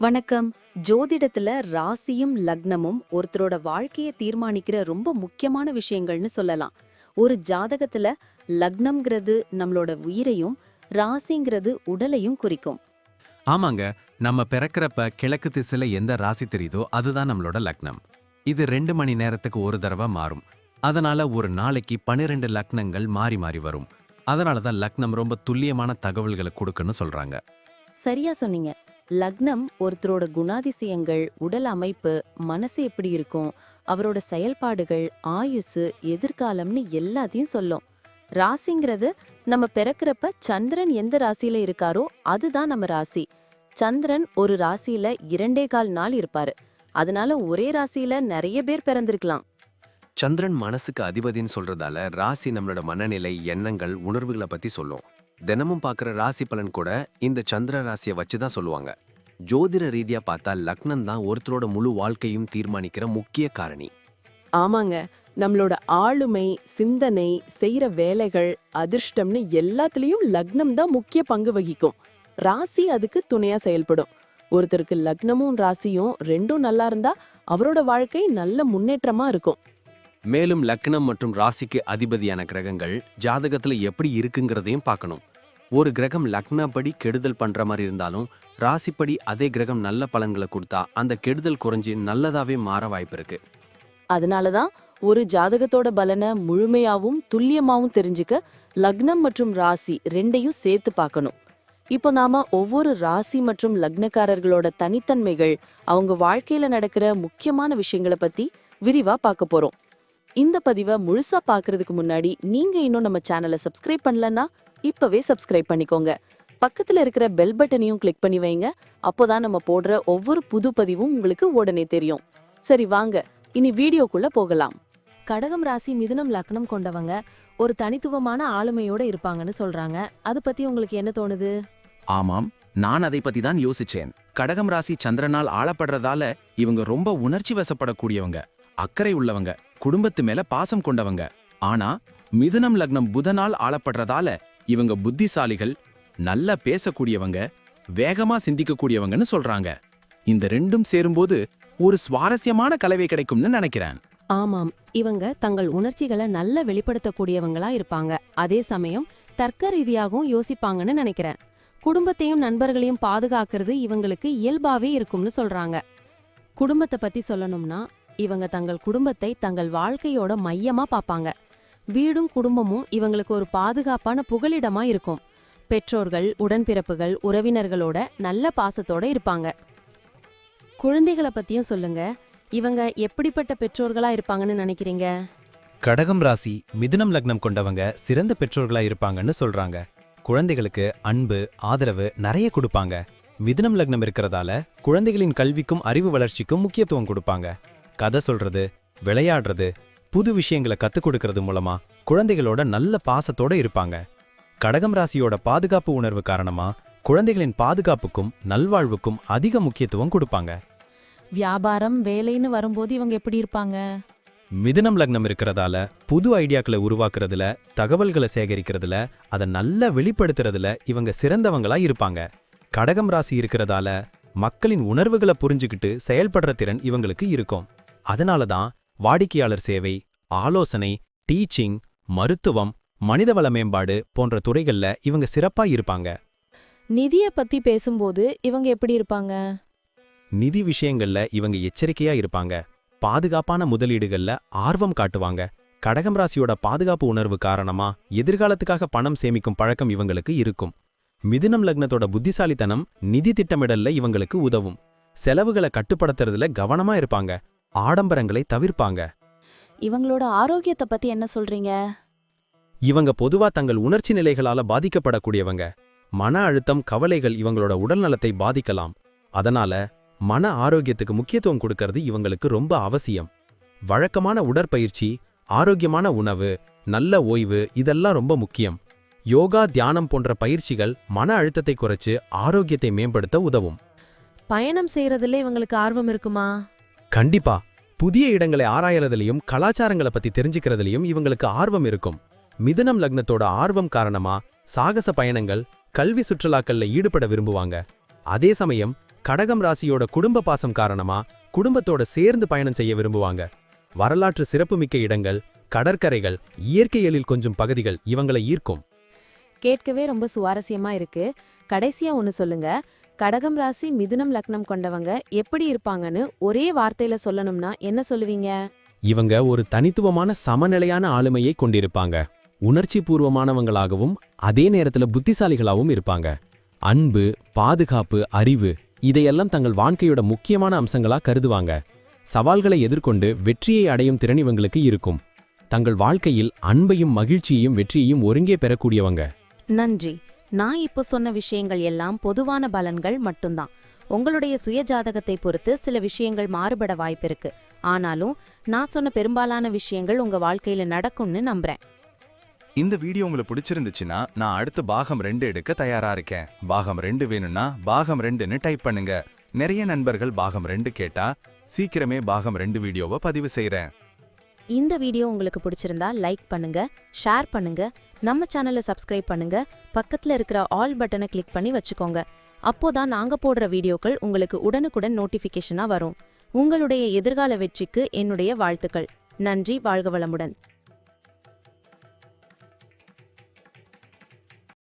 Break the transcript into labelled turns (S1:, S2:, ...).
S1: வணக்கம். ஜோதிடத்துல ராசியும் லக்னமும் ஒருத்தரோட வாழ்க்கைய தீர்மானிக்கிற ரொம்ப முக்கியமான விஷயங்கள்னு சொல்லலாம். ஒரு ஜாதகத்துல லக்னம்ங்கிறது நம்மளோட உயிரையும், ராசிங்கிறது உடலையும் குறிக்கும்.
S2: ஆமாங்க. நம்ம பிறக்கிறப்ப கிழக்கு திசையில எந்த ராசி தெரியுதோ அதுதான் நம்மளோட லக்னம். இது 2 மணி நேரத்துக்கு ஒரு தடவை மாறும். அதனால ஒரு நாளைக்கு 12 லக்னங்கள் மாறி மாறி வரும். அதனால தான் லக்னம் ரொம்ப துல்லியமான தகவல்களை கொடுக்குன்னு சொல்றாங்க.
S1: சரியா சொன்னீங்க. லக்னம் ஒருத்தரோட குணாதிசயங்கள், உடல் அமைப்பு, மனசு எப்படி இருக்கும், அவரோட செயல்பாடுகள், ஆயுசு, எதிர்காலம்னு எல்லாத்தையும் சொல்லும். ராசிங்கிறது நம்ம பிறக்கிறப்ப சந்திரன் எந்த ராசியில இருக்காரோ அதுதான் நம்ம ராசி. சந்திரன் ஒரு ராசியில 2.25 நாள் இருப்பாரு. அதனால ஒரே ராசியில நிறைய பேர் பிறந்திருக்கலாம்.
S3: சந்திரன் மனசுக்கு அதிபதின்னு சொல்றதால ராசி நம்மளோட மனநிலை, எண்ணங்கள், உணர்வுகளை பத்தி சொல்லும். தினமும் பார்க்குற ராசி பலன் கூட இந்த சந்திர ராசியை வச்சு தான் சொல்லுவாங்க. ஜோதிட ரீதியா பார்த்தா லக்னம் தான் ஒருத்தரோட முழு வாழ்க்கையும் தீர்மானிக்கிற முக்கிய காரணி.
S4: ஆமாங்க. நம்மளோட ஆளுமை, சிந்தனை, செய்யற வேலைகள், அதிர்ஷ்டம்னு எல்லாத்துலயும் லக்னம் தான் முக்கிய பங்கு வகிக்கும். ராசி அதுக்கு துணையா செயல்படும். ஒருத்தருக்கு லக்னமும் ராசியும் ரெண்டும் நல்லா இருந்தா அவரோட வாழ்க்கை நல்ல முன்னேற்றமா இருக்கும்.
S3: மேலும் லக்னம் மற்றும் ராசிக்கு அதிபதியான கிரகங்கள் ஜாதகத்துல எப்படி இருக்குங்கிறதையும் பார்க்கணும். ஒரு கிரகம் லக்னப்படி கெடுதல் பண்ற மாதிரி இருந்தாலும் ராசிப்படி அதே கிரகம் நல்ல பலன்களை கொடுத்தா அந்த கெடுதல் குறைஞ்சி நல்லதாவே மாற வாய்ப்பு இருக்கு.
S4: அதனாலதான் ஒரு ஜாதகத்தோட பலனை முழுமையாவும் துல்லியமாவும் தெரிஞ்சுக்க லக்னம் மற்றும் ராசி ரெண்டையும் சேர்த்து பார்க்கணும். இப்போ நாம ஒவ்வொரு ராசி மற்றும் லக்னக்காரர்களோட தனித்தன்மைகள், அவங்க வாழ்க்கையில நடக்கிற முக்கியமான விஷயங்களை பத்தி விரிவா பார்க்க போறோம். இந்த பதிவை முழுசா பார்க்கறதுக்கு முன்னாடி நீங்க இன்னும் நம்ம சேனலை சப்ஸ்கிரைப் பண்ணலன்னா இப்பவே சப்ஸ்கிரைப் பண்ணிக்கோங்க. பக்கத்துல இருக்கிற பெல் பட்டனையும் கிளிக் பண்ணி வைங்க. அப்போதான் நம்ம போடுற ஒவ்வொரு புது பதிவும் உங்களுக்கு உடனே தெரியும். சரி வாங்க, இனி வீடியோக்குள்ள போகலாம்.
S1: கடகம் ராசி மிதுனம் லக்னம் கொண்டவங்க ஒரு தனித்துவமான ஆளுமையோட இருப்பாங்கன்னு சொல்றாங்க. அது பத்தி உங்களுக்கு என்ன தோணுது?
S5: ஆமாம், நான் அதை பத்தி தான் யோசிச்சேன். கடகம் ராசி சந்திரனால் ஆளப்படுறதால இவங்க ரொம்ப உணர்ச்சி வசப்படக்கூடியவங்க, அக்கறை உள்ளவங்க, குடும்பத்து மேல பாசம் கொண்டவங்க. ஆனா மிதுனம் லக்னம் புதனால் ஆளப்படுறதால இவங்க புத்திசாலிகள், நல்லா பேசக்கூடியவங்க, வேகமா சிந்திக்கக்கூடியவங்கன்னு சொல்றாங்க. இந்த ரெண்டும் சேரும்போது ஒரு சுவாரஸ்யமான கலவை கிடைக்கும்னு நினைக்கிறேன்.
S1: ஆமாம், இவங்க தங்கள் உணர்ச்சிகளை நல்ல வெளிப்படுத்தக்கூடியவங்களா இருப்பாங்க. அதே சமயம் தர்க்க ரீதியாகவும் யோசிப்பாங்கன்னு நினைக்கிறேன். குடும்பத்தையும் நண்பர்களையும் பாதுகாக்கிறது இவங்களுக்கு இயல்பாவே இருக்கும்னு சொல்றாங்க. குடும்பத்தை பத்தி சொல்லணும்னா இவங்க தங்கள் குடும்பத்தை தங்கள் வாழ்க்கையோட மையமா பார்ப்பாங்க. வீடும் குடும்பமும் இவங்களுக்கு ஒரு பாதுகாப்பான புகலிடமா இருக்கும். பெற்றோர்கள், உடன்பிறப்புகள், உறவினர்களோட நல்ல பாசத்தோட இருப்பாங்க. குழந்தைகளை பத்தியும் சொல்லுங்க. இவங்க எப்படிப்பட்ட பெற்றோர்களா இருப்பாங்கன்னு நினைக்கிறீங்க?
S2: கடகம் ராசி மிதுனம் லக்னம் கொண்டவங்க சிறந்த பெற்றோர்களா இருப்பாங்கன்னு சொல்றாங்க. குழந்தைகளுக்கு அன்பு, ஆதரவு நிறைய கொடுப்பாங்க. மிதுனம் லக்னம் இருக்கிறதால குழந்தைகளின் கல்விக்கும் அறிவு வளர்ச்சிக்கும் முக்கியத்துவம் கொடுப்பாங்க. கதை சொல்றது, விளையாடுறது, புது விஷயங்களை கத்துக் கொடுக்கறது மூலமா குழந்தைகளோட நல்ல பாசத்தோட இருப்பாங்க. கடகம் ராசியோட பாதுகாப்பு உணர்வு காரணமா குழந்தைகளின் பாதுகாப்புக்கும் நல்வாழ்வுக்கும் அதிக முக்கியத்துவம் கொடுப்பாங்க.
S1: வியாபாரம், வேலைன்னு வரும்போது இவங்க எப்படி இருப்பாங்க?
S2: மிதுனம் லக்னம் இருக்கிறதால புது ஐடியாக்களை உருவாக்குறதுல, தகவல்களை சேகரிக்கிறதுல, அதை நல்லா வெளிப்படுத்துறதுல இவங்க சிறந்தவங்களா இருப்பாங்க. கடகம் ராசி இருக்கிறதால மக்களின் உணர்வுகளை புரிஞ்சுக்கிட்டு செயல்படுற திறன் இவங்களுக்கு இருக்கும். அதனால தான் வாடிக்கையாளர் சேவை, ஆலோசனை, டீச்சிங், மருத்துவம், மனிதவள மேம்பாடு போன்ற துறைகள்ல இவங்க சிறப்பா இருப்பாங்க.
S1: நிதிய பத்தி பேசும்போது இவங்க எப்படி இருப்பாங்க?
S2: நிதி விஷயங்கள்ல இவங்க எச்சரிக்கையா இருப்பாங்க. பாதுகாப்பான முதலீடுகள்ல ஆர்வம் காட்டுவாங்க. கடகம் ராசியோட பாதுகாப்பு உணர்வு காரணமா எதிர்காலத்துக்காக பணம் சேமிக்கும் பழக்கம் இவங்களுக்கு இருக்கும். மிதுனம் லக்னத்தோட புத்திசாலித்தனம் நிதி திட்டமிடல்ல இவங்களுக்கு உதவும். செலவுகளை கட்டுப்படுத்துறதுல கவனமா இருப்பாங்க. ஆடம்பரங்களை தவிர்ப்பாங்க.
S1: இவங்களோட ஆரோக்கியத்தை பத்தி என்ன சொல்றீங்க?
S2: இவங்க பொதுவா தங்கள் உணர்ச்சி நிலைகளால பாதிக்கப்படக்கூடியவங்க. மன அழுத்தம், கவலைகள் இவங்களோட உடல் நலத்தை பாதிக்கலாம். அதனால மன ஆரோக்கியத்துக்கு முக்கியத்துவம் கொடுக்கறது இவங்களுக்கு ரொம்ப அவசியம். வழக்கமான உடற்பயிற்சி, ஆரோக்கியமான உணவு, நல்ல ஓய்வு இதெல்லாம் ரொம்ப முக்கியம். யோகா, தியானம் போன்ற பயிற்சிகள் மன அழுத்தத்தை குறைச்சு ஆரோக்கியத்தை மேம்படுத்த உதவும்.
S1: பயணம் செய்யறதுல இவங்களுக்கு ஆர்வம் இருக்குமா?
S2: கண்டிப்பா. புதிய இடங்களை ஆராயறதுலயும் கலாச்சாரங்களை பத்தி தெரிஞ்சுக்கிறதுலயும் இவங்களுக்கு ஆர்வம் இருக்கும். மிதுனம் லக்னத்தோட ஆர்வம் காரணமா சாகச பயணங்கள், கல்வி சுற்றுலாக்கள்ல ஈடுபட விரும்புவாங்க. அதே சமயம் கடகம் ராசியோட குடும்ப பாசம் காரணமா குடும்பத்தோட சேர்ந்து பயணம் செய்ய விரும்புவாங்க. வரலாற்று சிறப்புமிக்க இடங்கள், கடற்கரைகள், இயற்கை எழில் கொஞ்சம் பகுதிகள் இவங்களை ஈர்க்கும்.
S1: கேட்கவே ரொம்ப சுவாரஸ்யமா இருக்கு. கடைசியா ஒன்னு சொல்லுங்க. கடகம் ராசி மிதுனம் லக்னம் கொண்டவங்க எப்படி இருப்பாங்கன்னு ஒரே வார்த்தையில சொல்லணும்னா என்ன சொல்லுவீங்க?
S2: இவங்க ஒரு தனித்துவமான சமநிலையான ஆளுமையை கொண்டிருப்பாங்க. உணர்ச்சி பூர்வமானவங்களாகவும் அதே நேரத்துல புத்திசாலிகளாகவும் இருப்பாங்க. அன்பு, பாதுகாப்பு, அறிவு இதையெல்லாம் தங்கள் வாழ்க்கையோட முக்கியமான அம்சங்களா கருதுவாங்க. சவால்களை எதிர்கொண்டு வெற்றியை அடையும் திறன் இவங்களுக்கு இருக்கும். தங்கள் வாழ்க்கையில் அன்பையும் மகிழ்ச்சியையும் வெற்றியையும் ஒருங்கே பெறக்கூடியவங்க.
S1: நன்றி. நான் இப்போ சொன்ன விஷயங்கள் எல்லாம் பொதுவான பலன்கள் மட்டும்தான். உங்களுடைய சுய ஜாதகத்தை பொறுத்து சில விஷயங்கள் மாறுபட வாய்ப்பிருக்கு. ஆனாலும் நான் சொன்ன பெரும்பாலான விஷயங்கள் உங்க வாழ்க்கையில நடக்கும்னு நம்புறேன்.
S6: இந்த வீடியோ உங்களுக்கு பிடிச்சிருந்துச்சுன்னா நான் அடுத்து பாகம் 2 எடுக்க தயாரா இருக்கேன். பாகம் 2 வேணும்னா பாகம் 2ன்னு டைப் பண்ணுங்க. நிறைய நண்பர்கள் பாகம் 2 கேட்டா சீக்கிரமே பாகம் 2 வீடியோவை பதிவு செய்றேன்.
S1: இந்த வீடியோ உங்களுக்கு பிடிச்சிருந்தா லைக் பண்ணுங்க, ஷேர் பண்ணுங்க, நம்ம சேனலை சப்ஸ்கிரைப் பண்ணுங்க, பக்கத்துல இருக்கிற ஆல் பட்டனை கிளிக் பண்ணி வச்சுக்கோங்க. அப்போதான் நாங்க போடுற வீடியோக்கள் உங்களுக்கு உடனுக்குடன் நோட்டிஃபிகேஷனா வரும். உங்களுடைய எதிர்கால வெற்றிக்கு என்னுடைய வாழ்த்துக்கள். நன்றி. வாழ்க வளமுடன்.